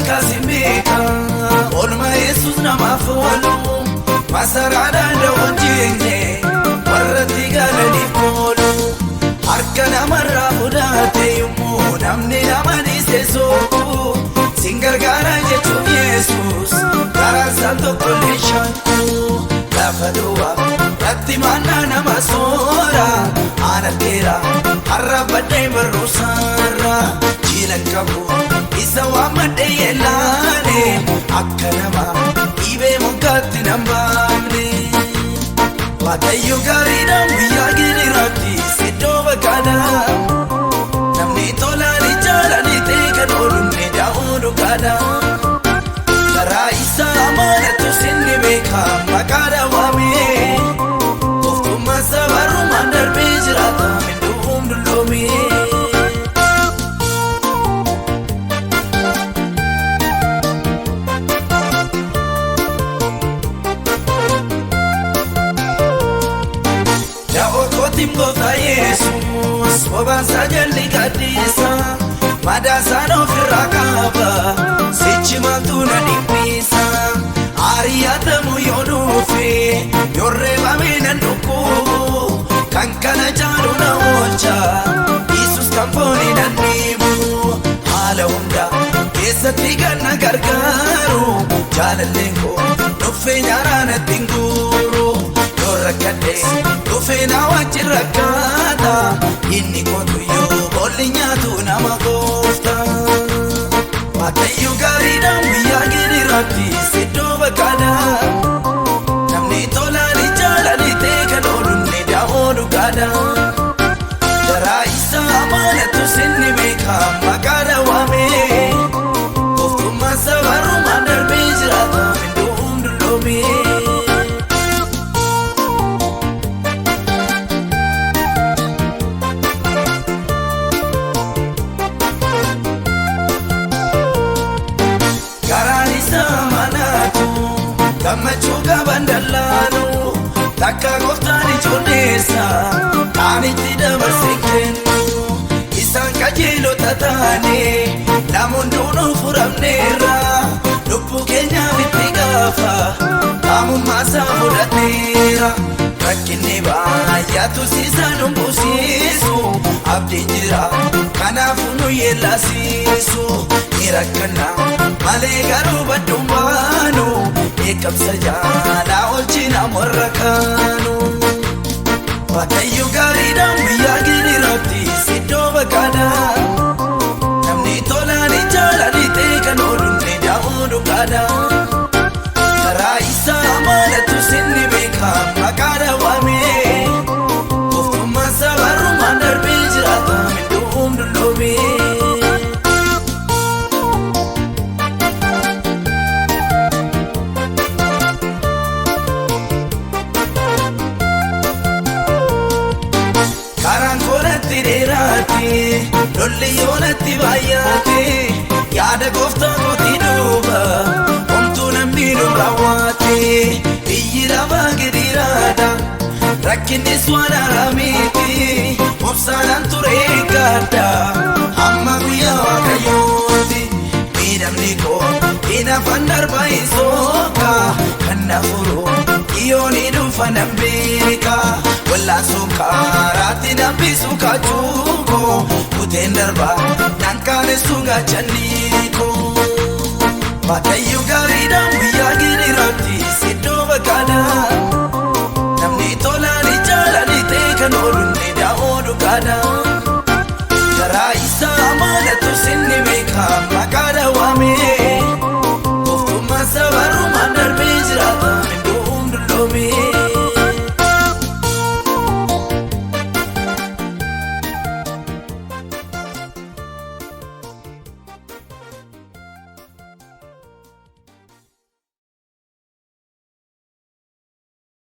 kasimika olma Jesus namafolo masarada ndonjinge warati galani polo arkana marra mudate yumu namni namani seso singar gara jechu Jesus kara santo collection lafadua rati manna namasora anatera arabade barusara chilakabu isawa made yelane akkanama ibe mugatti nambamne wadayu garina miyagini rati sidova kana namni tolani jalani tekanolunne daunu kana raisa amanatu sinni beka makada wame koftuma sabaru mandar bijrata mindum dulumi ya okotim gota Jesus obansa jalli kadisa madasa no firakaba sichimatuna dipisa ariyata muyonufi yorreba menanduku kankana jaruna ocha Jesus kamponi nanibu hala hunda kesati ganna gargaru jalalengo nufe nyarana tinguru yorrakade nufe na wachirakada inni kotu yo bolinyatu namagofta Matayu garina miyagini rati sidova kana namni tolani jalani tekanolunne daonu kana raisa amanatu sinni beka makada wame koftuma sabaru mandar bijrata mindum dulumi Kamachuka bandalano Taka goftani chonesa Aniti dabarsekenu Isan kajelo tatane Namunduno furamnera Lupu kenya vitigafa Amu masa mudatera Rakini bayatu sisanu musisu Abdinjira kanafunu yela sisu Nirakana malegaru badumbanu Ekab sajala olchina morrakanu Watayu garida miyagini rati sidova kana namni tolani jalani tekanolunne daunu kana raisa amanatu sinni beka makada wame koftuma sabaru mandar bijrata mindum dulumi lolli yonatti baayate yaada goofta kooti duuba homtuu namni nu raawwate biyyi lama gidiraadha rakkinnis waan haramiti obsaadhaan ture gadda amma guyyaa waaqayyooti miidhamni koo hinafan darba hin sooka kan na furu iyooni dhufa nan beeka wallaan karaatti nambisu kachuuko kuteen darba nankaanessu gaachanniko Matayu garida miyagini rati sidova kana namni tolani jalani tekanolunne daonu kana raisa amanatu sinni beka